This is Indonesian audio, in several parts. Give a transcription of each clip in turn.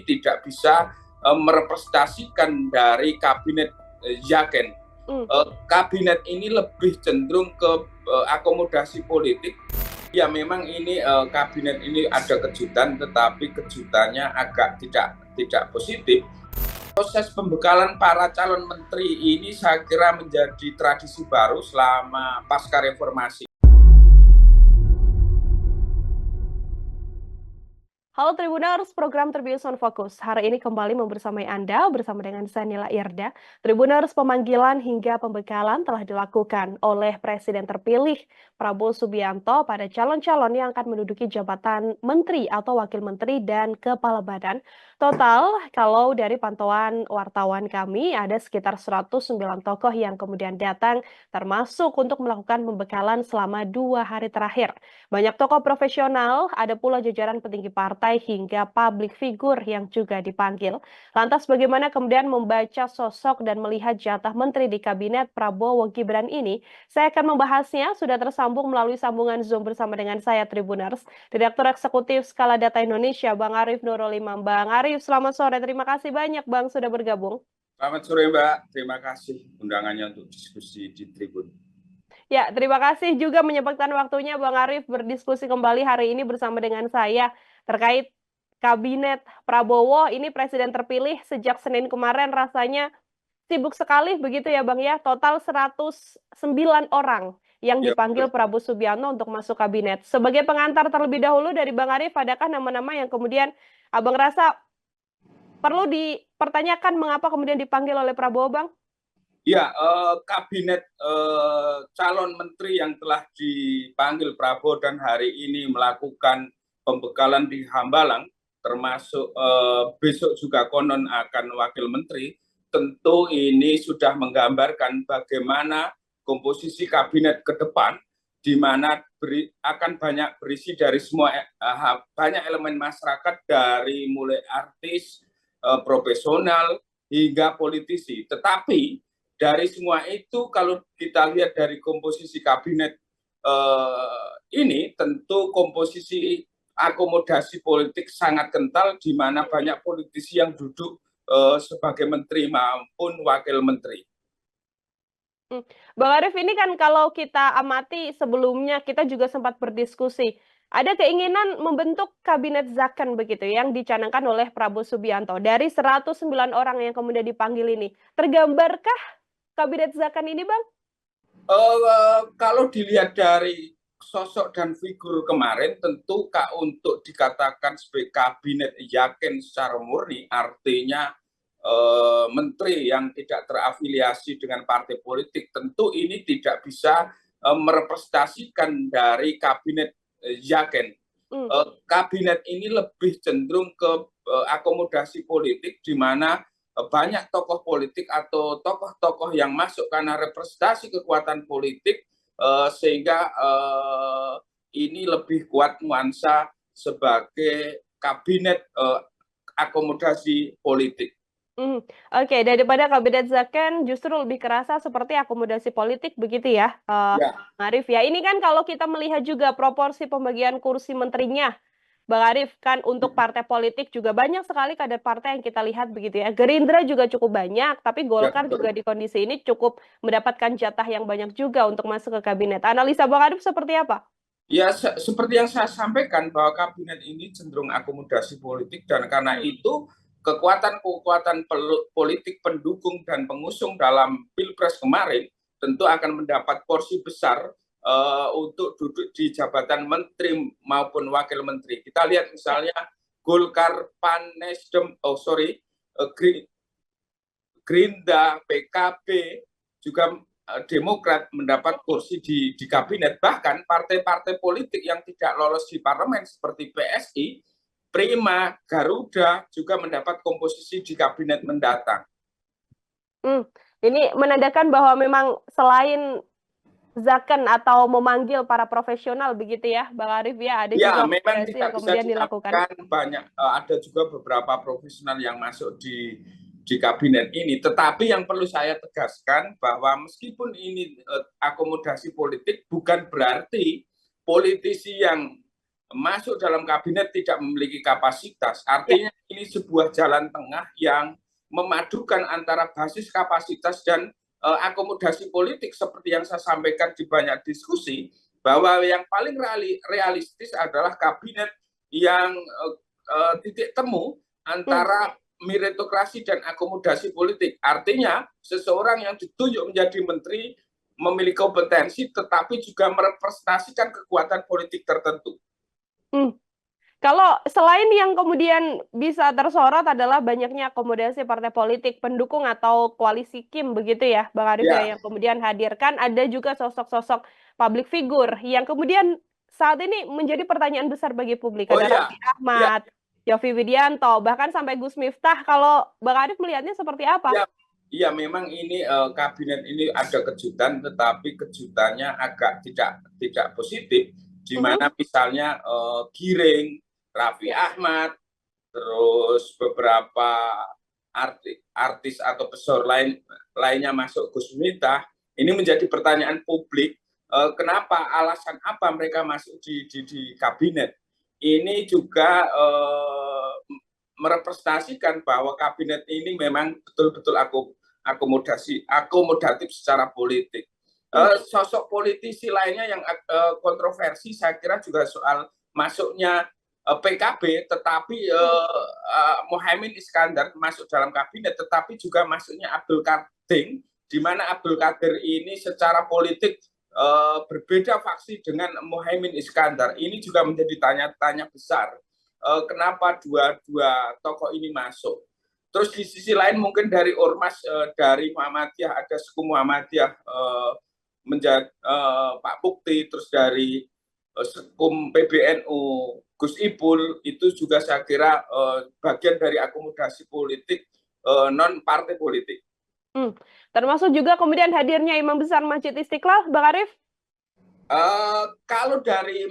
tidak bisa merepresentasikan dari kabinet Zaken. Kabinet ini lebih cenderung ke akomodasi politik. Ya memang ini kabinet ini ada kejutan, tetapi kejutannya agak tidak positif. Proses pembekalan para calon menteri ini saya kira menjadi tradisi baru selama pasca reformasi. Halo Tribuners, program Tribuners on Fokus. Hari ini kembali membersamai Anda bersama dengan saya Nila Irda. Tribuners, pemanggilan hingga pembekalan telah dilakukan oleh Presiden terpilih Prabowo Subianto pada calon-calon yang akan menduduki jabatan Menteri atau Wakil Menteri dan Kepala Badan. Total, kalau dari pantauan wartawan kami, ada sekitar 109 tokoh yang kemudian datang, termasuk untuk melakukan pembekalan selama 2 hari terakhir. Banyak tokoh profesional, ada pula jajaran petinggi partai hingga publik figur yang juga dipanggil. Lantas bagaimana kemudian membaca sosok dan melihat jatah menteri di kabinet Prabowo Gibran ini? Saya akan membahasnya, sudah tersambung melalui sambungan Zoom bersama dengan saya Tribuners, Direktur Eksekutif Skala Data Indonesia, Bang Arief Nurul Imam. Bang Arief, selamat sore. Terima kasih banyak Bang sudah bergabung. Selamat sore Mbak, terima kasih undangannya untuk diskusi di Tribun. Ya, terima kasih juga menyempatkan waktunya Bang Arief berdiskusi kembali hari ini bersama dengan saya terkait Kabinet Prabowo. Ini Presiden terpilih sejak Senin kemarin, rasanya sibuk sekali begitu ya Bang ya. Total 109 orang yang dipanggil Prabowo Subianto untuk masuk kabinet. Sebagai pengantar terlebih dahulu dari Bang Arief, adakah nama-nama yang kemudian Abang rasa perlu dipertanyakan mengapa kemudian dipanggil oleh Prabowo, Bang? Ya, kabinet calon menteri yang telah dipanggil Prabowo dan hari ini melakukan pembekalan di Hambalang, termasuk besok juga konon akan wakil menteri, tentu ini sudah menggambarkan bagaimana komposisi kabinet ke depan, di mana akan banyak berisi dari semua banyak elemen masyarakat, dari mulai artis, profesional, hingga politisi. Tetapi dari semua itu, kalau kita lihat dari komposisi kabinet ini, tentu komposisi akomodasi politik sangat kental, di mana banyak politisi yang duduk sebagai menteri maupun wakil menteri. Bang Arief, ini kan kalau kita amati sebelumnya kita juga sempat berdiskusi. Ada keinginan membentuk kabinet Zaken begitu yang dicanangkan oleh Prabowo Subianto. Dari 109 orang yang kemudian dipanggil ini, tergambarkah kabinet Zaken ini, Bang? Kalau dilihat dari sosok dan figur kemarin, tentu untuk dikatakan sebagai kabinet Zaken secara murni, artinya menteri yang tidak terafiliasi dengan partai politik, tentu ini tidak bisa merepresentasikan dari kabinet Zaken. Kabinet ini lebih cenderung ke akomodasi politik, di mana banyak tokoh politik atau tokoh-tokoh yang masuk karena representasi kekuatan politik, sehingga ini lebih kuat nuansa sebagai kabinet akomodasi politik. Oke, daripada kabinet Zaken justru lebih kerasa seperti akomodasi politik begitu ya, Arif ya. Ini kan kalau kita melihat juga proporsi pembagian kursi menterinya, Bang Arief, kan untuk partai politik juga banyak sekali kader partai yang kita lihat begitu ya. Gerindra juga cukup banyak, tapi Golkar juga di kondisi ini cukup mendapatkan jatah yang banyak juga untuk masuk ke kabinet. Analisa Bang Arief seperti apa? Ya, seperti yang saya sampaikan, bahwa kabinet ini cenderung akomodasi politik, dan karena itu kekuatan-kekuatan politik pendukung dan pengusung dalam Pilpres kemarin tentu akan mendapat porsi besar untuk duduk di jabatan menteri maupun wakil menteri. Kita lihat misalnya Golkar, PAN, Nasdem, Gerindra, PKB, juga Demokrat mendapat kursi di kabinet. Bahkan partai-partai politik yang tidak lolos di parlemen seperti PSI, Prima, Garuda juga mendapat komposisi di kabinet mendatang. Ini menandakan bahwa memang selain Zaken atau memanggil para profesional begitu ya, Bang Arief ya, ada juga memang operasi tidak yang kemudian dilakukan. banyak, ada juga beberapa profesional yang masuk di kabinet ini. Tetapi yang perlu saya tegaskan bahwa meskipun ini akomodasi politik, bukan berarti politisi yang masuk dalam kabinet tidak memiliki kapasitas. Ya. Artinya ini sebuah jalan tengah yang memadukan antara basis kapasitas dan akomodasi politik seperti yang saya sampaikan di banyak diskusi, bahwa yang paling realistis adalah kabinet yang titik temu antara meritokrasi dan akomodasi politik. Artinya seseorang yang ditunjuk menjadi menteri memiliki kompetensi tetapi juga merepresentasikan kekuatan politik tertentu. Kalau selain yang kemudian bisa tersorot adalah banyaknya akomodasi partai politik pendukung atau koalisi Kim begitu ya, Bang Arief ya, Ya, yang kemudian hadirkan, ada juga sosok-sosok public figure yang kemudian saat ini menjadi pertanyaan besar bagi publik. oh Ada ya, Raffi ya, Ahmad, Yovie Widianto, bahkan sampai Gus Miftah. Kalau Bang Arief melihatnya seperti apa? ya, ya. Memang ini kabinet ini ada kejutan, tetapi kejutannya agak tidak positif, di Mhm. mana misalnya Giring, Raffi Ya. Ahmad, terus beberapa artis atau pesohor lainnya masuk Gus Miftah. Ini menjadi pertanyaan publik, kenapa, alasan apa mereka masuk di kabinet. Ini juga merepresentasikan bahwa kabinet ini memang betul-betul akomodatif secara politik. Sosok politisi lainnya yang kontroversi saya kira juga soal masuknya PKB, tetapi Muhaimin Iskandar masuk dalam kabinet, tetapi juga masuknya Abdul Qadir, di mana Abdul Qadir ini secara politik berbeda faksi dengan Muhaimin Iskandar. Ini juga menjadi tanya-tanya besar. Kenapa dua tokoh ini masuk? Terus di sisi lain mungkin dari ormas dari Muhammadiyah, ada suku Muhammadiyah menjadi Pak Bukti, terus dari Sekum PBNU Gus Ipul, itu juga saya kira bagian dari akomodasi politik non partai politik. Termasuk juga kemudian hadirnya Imam Besar Masjid Istiqlal, Bang Arief? Kalau dari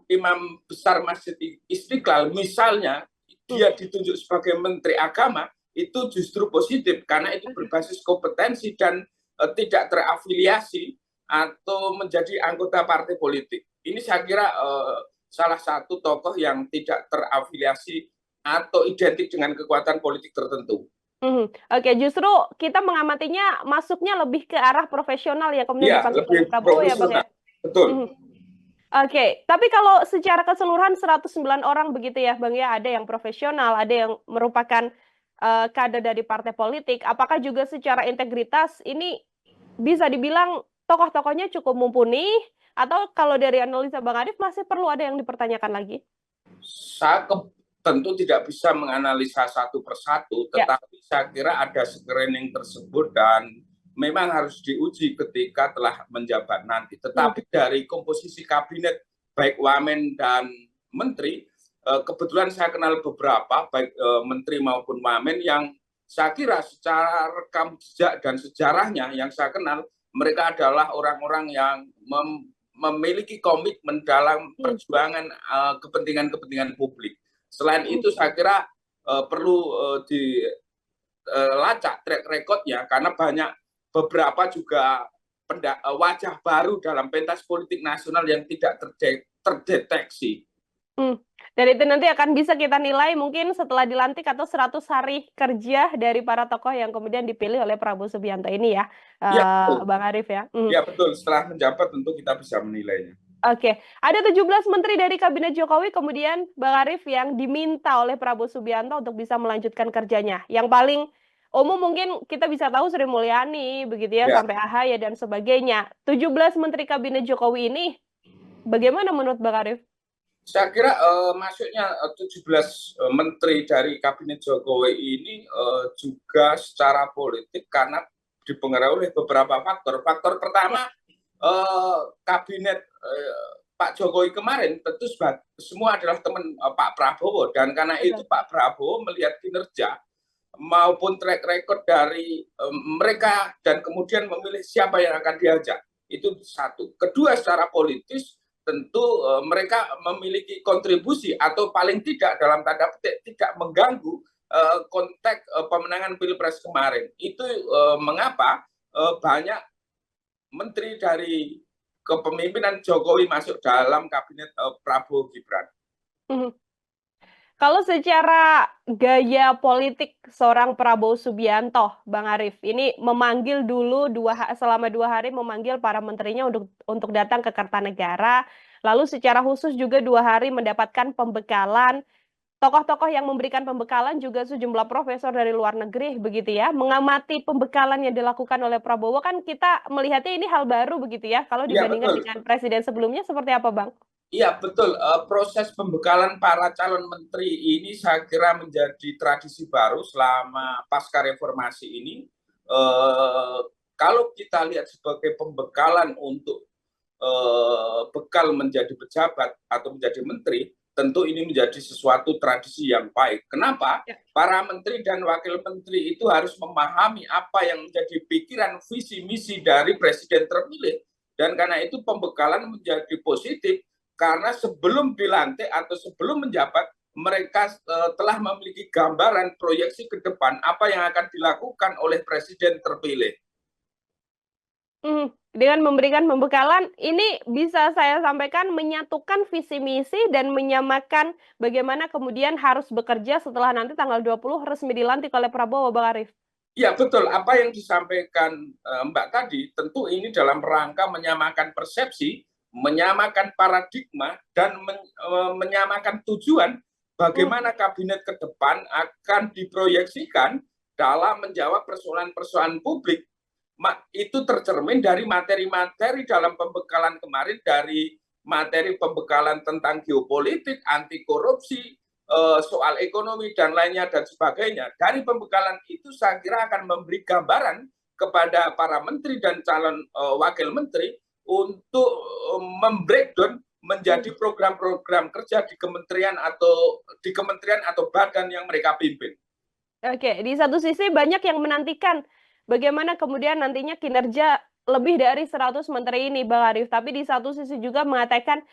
Imam Besar Masjid Istiqlal, misalnya dia ditunjuk sebagai Menteri Agama, itu justru positif karena itu berbasis kompetensi dan tidak terafiliasi atau menjadi anggota partai politik. Ini saya kira salah satu tokoh yang tidak terafiliasi atau identik dengan kekuatan politik tertentu. Oke, justru kita mengamatinya masuknya lebih ke arah profesional ya kemudian Iya, dipanggil oleh lebih Prabowo ya, Bang ya? profesional. Betul. Oke, tapi kalau secara keseluruhan 109 orang begitu ya, Bang ya, ada yang profesional, ada yang merupakan kader dari partai politik. Apakah juga secara integritas ini bisa dibilang tokoh-tokohnya cukup mumpuni, atau kalau dari analisa Bang Arief masih perlu ada yang dipertanyakan lagi? Saya tentu tidak bisa menganalisa satu persatu, Ya. tetapi saya kira ada screening tersebut dan memang harus diuji ketika telah menjabat nanti. Tetapi dari komposisi kabinet, baik wamen dan menteri, kebetulan saya kenal beberapa, baik menteri maupun wamen, yang saya kira secara rekam jejak dan sejarahnya yang saya kenal, mereka adalah orang-orang yang memiliki komitmen dalam perjuangan kepentingan-kepentingan publik. Selain itu saya kira perlu dilacak track recordnya, karena banyak beberapa juga wajah baru dalam pentas politik nasional yang tidak terdeteksi. Dan itu nanti akan bisa kita nilai mungkin setelah dilantik atau 100 hari kerja dari para tokoh yang kemudian dipilih oleh Prabowo Subianto ini ya, Ya, betul. Bang Arief ya. Ya, betul. Setelah menjabat tentu kita bisa menilainya. Oke, ada 17 menteri dari Kabinet Jokowi kemudian Bang Arief yang diminta oleh Prabowo Subianto untuk bisa melanjutkan kerjanya. Yang paling umum mungkin kita bisa tahu Sri Mulyani, begitu ya, Ya. sampai AHY dan sebagainya. 17 menteri Kabinet Jokowi ini bagaimana menurut Bang Arief? Saya kira masuknya 17 menteri dari Kabinet Jokowi ini juga secara politik karena dipengaruhi oleh beberapa faktor. Faktor pertama, Kabinet Pak Jokowi kemarin tentu semua adalah teman Pak Prabowo, dan karena itu Pak Prabowo melihat kinerja maupun track record dari mereka dan kemudian memilih siapa yang akan diajak. Itu satu. Kedua, secara politis tentu mereka memiliki kontribusi atau paling tidak dalam tanda petik tidak mengganggu konteks pemenangan Pilpres kemarin. Itu mengapa banyak menteri dari kepemimpinan Jokowi masuk dalam kabinet Prabowo Gibran. Kalau secara gaya politik seorang Prabowo Subianto, Bang Arief, ini memanggil dulu selama 2 hari memanggil para menterinya untuk datang ke Kertanegara, lalu secara khusus juga 2 hari mendapatkan pembekalan. Tokoh-tokoh yang memberikan pembekalan juga sejumlah profesor dari luar negeri, begitu ya. Mengamati pembekalan yang dilakukan oleh Prabowo kan kita melihatnya ini hal baru begitu ya. Kalau Iya dibandingkan betul. dengan presiden sebelumnya seperti apa, Bang? Iya betul. Proses pembekalan para calon menteri ini saya kira menjadi tradisi baru selama pasca reformasi ini. Kalau kita lihat sebagai pembekalan untuk bekal menjadi pejabat atau menjadi menteri, tentu ini menjadi sesuatu tradisi yang baik. Kenapa? Ya. Para menteri dan wakil menteri itu harus memahami apa yang menjadi pikiran, visi, misi dari presiden terpilih. Dan karena itu pembekalan menjadi positif, karena sebelum dilantik atau sebelum menjabat, mereka telah memiliki gambaran proyeksi ke depan apa yang akan dilakukan oleh presiden terpilih. Dengan memberikan pembekalan, ini bisa saya sampaikan menyatukan visi misi dan menyamakan bagaimana kemudian harus bekerja setelah nanti tanggal 20 resmi dilantik oleh Prabowo, Bang Arief. Ya betul, apa yang disampaikan Mbak tadi, tentu ini dalam rangka menyamakan persepsi, menyamakan paradigma, dan menyamakan tujuan bagaimana kabinet ke depan akan diproyeksikan dalam menjawab persoalan-persoalan publik. Itu tercermin dari materi-materi dalam pembekalan kemarin, dari materi pembekalan tentang geopolitik, anti korupsi, soal ekonomi dan lainnya dan sebagainya. Dari pembekalan itu saya kira akan memberi gambaran kepada para menteri dan calon wakil menteri untuk membreakdown menjadi program-program kerja di kementerian atau badan yang mereka pimpin. Oke, di satu sisi banyak yang menantikan bagaimana kemudian nantinya kinerja lebih dari 100 menteri ini, Bang Arief. Tapi di satu sisi juga mengatakan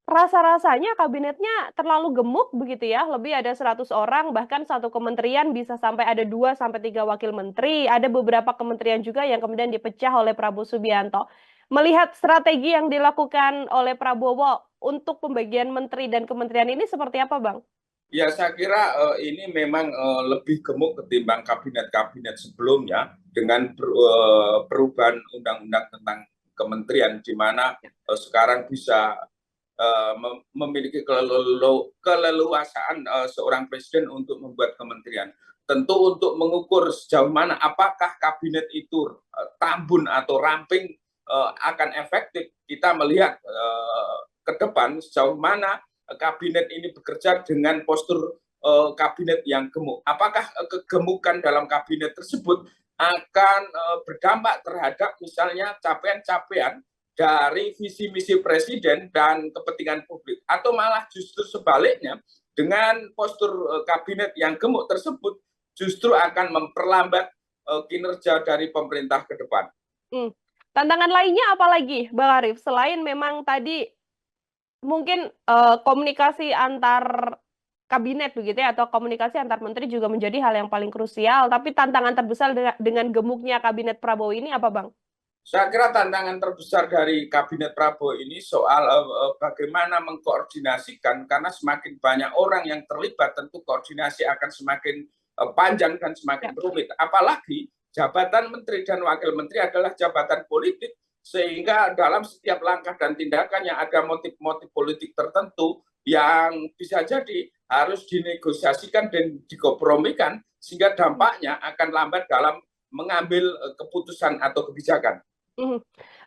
rasa-rasanya kabinetnya terlalu gemuk begitu ya, lebih ada 100 orang, bahkan satu kementerian bisa sampai ada 2 sampai 3 wakil menteri, ada beberapa kementerian juga yang kemudian dipecah oleh Prabowo Subianto. Melihat strategi yang dilakukan oleh Prabowo untuk pembagian menteri dan kementerian ini seperti apa, Bang? Ya, saya kira ini memang lebih gemuk ketimbang kabinet-kabinet sebelumnya dengan perubahan undang-undang tentang kementerian, di mana sekarang bisa memiliki keleluasaan seorang presiden untuk membuat kementerian. Tentu untuk mengukur sejauh mana apakah kabinet itu tambun atau ramping akan efektif, kita melihat ke depan sejauh mana kabinet ini bekerja dengan postur kabinet yang gemuk. Apakah kegemukan dalam kabinet tersebut akan berdampak terhadap misalnya capaian-capaian dari visi misi presiden dan kepentingan publik, atau malah justru sebaliknya, dengan postur kabinet yang gemuk tersebut justru akan memperlambat kinerja dari pemerintah ke depan. Tantangan lainnya apa lagi, Bang Arief? Selain memang tadi mungkin komunikasi antar kabinet begitu ya, atau komunikasi antar menteri juga menjadi hal yang paling krusial. Tapi tantangan terbesar dengan gemuknya kabinet Prabowo ini apa, Bang? Saya kira tantangan terbesar dari kabinet Prabowo ini soal bagaimana mengkoordinasikan, karena semakin banyak orang yang terlibat, tentu koordinasi akan semakin panjang dan semakin rumit. Apalagi jabatan menteri dan wakil menteri adalah jabatan politik, sehingga dalam setiap langkah dan tindakannya ada motif-motif politik tertentu yang bisa jadi harus dinegosiasikan dan dikompromikan, sehingga dampaknya akan lambat dalam mengambil keputusan atau kebijakan.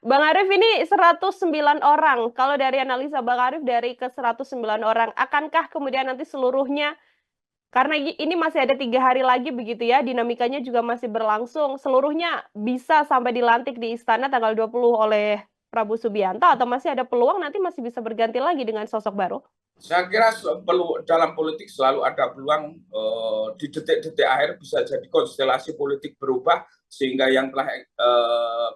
Bang Arief, ini 109 orang. Kalau dari analisa Bang Arief, dari ke 109 orang, akankah kemudian nanti seluruhnya, karena ini masih ada 3 hari lagi begitu ya, dinamikanya juga masih berlangsung, seluruhnya bisa sampai dilantik di istana tanggal 20 oleh Prabowo Subianto, atau masih ada peluang nanti masih bisa berganti lagi dengan sosok baru? Saya kira dalam politik selalu ada peluang di detik-detik akhir bisa jadi konstelasi politik berubah, sehingga yang telah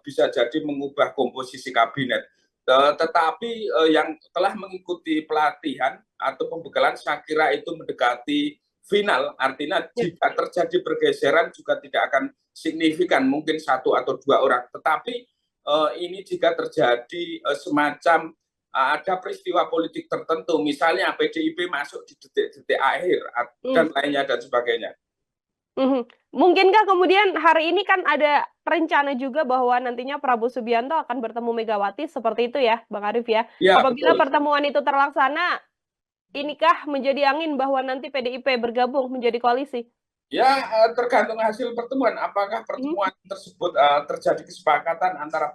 bisa jadi mengubah komposisi kabinet. Tetapi yang telah mengikuti pelatihan atau pembekalan saya kira itu mendekati final, artinya jika terjadi pergeseran juga tidak akan signifikan, mungkin 1 atau 2 orang. Tetapi ini jika terjadi semacam ada peristiwa politik tertentu, misalnya PDIP masuk di detik-detik akhir dan lainnya dan sebagainya. Mungkinkah kemudian hari ini kan ada rencana juga bahwa nantinya Prabowo Subianto akan bertemu Megawati seperti itu ya, Bang Arief ya? Ya, Apabila betul. pertemuan itu terlaksana, inikah menjadi angin bahwa nanti PDIP bergabung menjadi koalisi? Ya, tergantung hasil pertemuan. Apakah pertemuan tersebut terjadi kesepakatan antara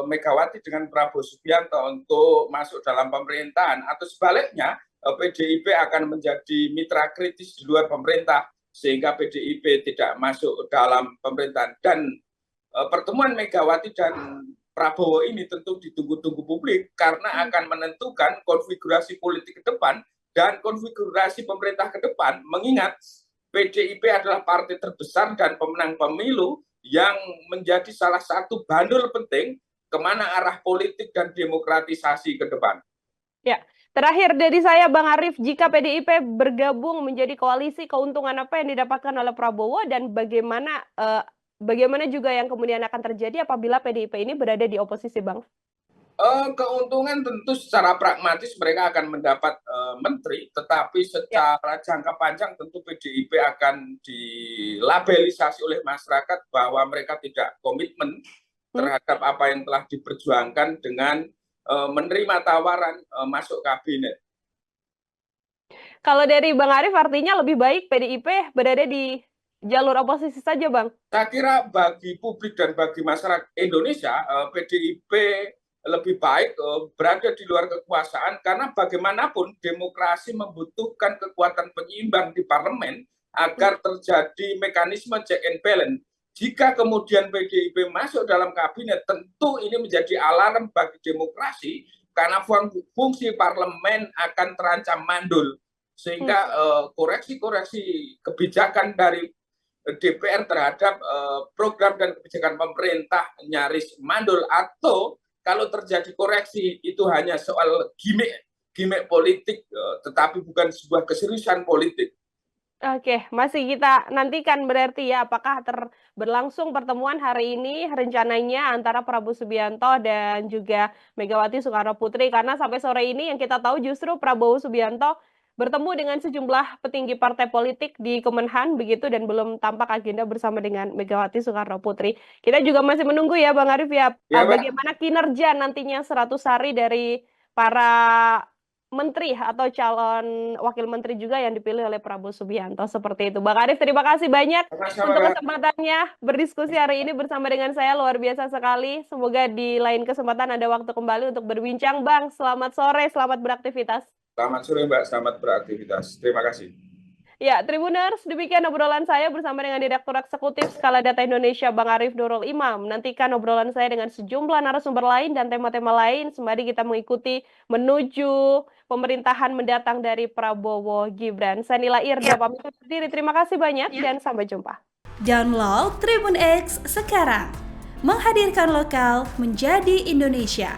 Megawati dengan Prabowo Subianto untuk masuk dalam pemerintahan, atau sebaliknya PDIP akan menjadi mitra kritis di luar pemerintah sehingga PDIP tidak masuk dalam pemerintahan. Dan pertemuan Megawati dan Prabowo ini tentu ditunggu-tunggu publik karena akan menentukan konfigurasi politik ke depan dan konfigurasi pemerintah ke depan, mengingat PDIP adalah partai terbesar dan pemenang pemilu yang menjadi salah satu bandul penting kemana arah politik dan demokratisasi ke depan. Ya, terakhir dari saya Bang Arief, jika PDIP bergabung menjadi koalisi, keuntungan apa yang didapatkan oleh Prabowo dan bagaimana juga yang kemudian akan terjadi apabila PDIP ini berada di oposisi, Bang? Keuntungan tentu secara pragmatis mereka akan mendapat menteri, tetapi secara jangka panjang tentu PDIP akan dilabelisasi oleh masyarakat bahwa mereka tidak komitmen terhadap apa yang telah diperjuangkan dengan menerima tawaran masuk kabinet. Kalau dari Bang Arief artinya lebih baik PDIP berada di jalur oposisi saja, Bang? Saya kira bagi publik dan bagi masyarakat Indonesia, PDIP lebih baik berada di luar kekuasaan karena bagaimanapun demokrasi membutuhkan kekuatan penyeimbang di parlemen agar terjadi mekanisme check and balance. Jika kemudian PDIP masuk dalam kabinet, tentu ini menjadi alarm bagi demokrasi karena fungsi parlemen akan terancam mandul, sehingga koreksi-koreksi kebijakan dari DPR terhadap program dan kebijakan pemerintah nyaris mandul, atau kalau terjadi koreksi itu hanya soal gimmick politik, tetapi bukan sebuah keseriusan politik. Oke, masih kita nantikan berarti ya apakah berlangsung pertemuan hari ini rencananya antara Prabowo Subianto dan juga Megawati Soekarno Putri, karena sampai sore ini yang kita tahu justru Prabowo Subianto bertemu dengan sejumlah petinggi partai politik di Kemenhan begitu dan belum tampak agenda bersama dengan Megawati Soekarno Putri. Kita juga masih menunggu ya Bang Arief ya, bagaimana kinerja nantinya 100 hari dari para menteri atau calon wakil menteri juga yang dipilih oleh Prabowo Subianto seperti itu. Bang Arief, terima kasih banyak untuk kesempatannya berdiskusi hari ini bersama dengan saya, luar biasa sekali. Semoga di lain kesempatan ada waktu kembali untuk berbincang, Bang. Selamat sore, selamat beraktivitas. Selamat sore, Mbak. Selamat beraktivitas. Terima kasih. Ya, Tribuners, demikian obrolan saya bersama dengan Direktur Eksekutif Skala Data Indonesia, Bang Arief Nurul Imam. Nantikan obrolan saya dengan sejumlah narasumber lain dan tema-tema lain. Sembari kita mengikuti menuju pemerintahan mendatang dari Prabowo Gibran. Saya Nila Irda, pamit undur diri. Terima kasih banyak dan sampai jumpa. Download Tribun X sekarang. Menghadirkan lokal menjadi Indonesia.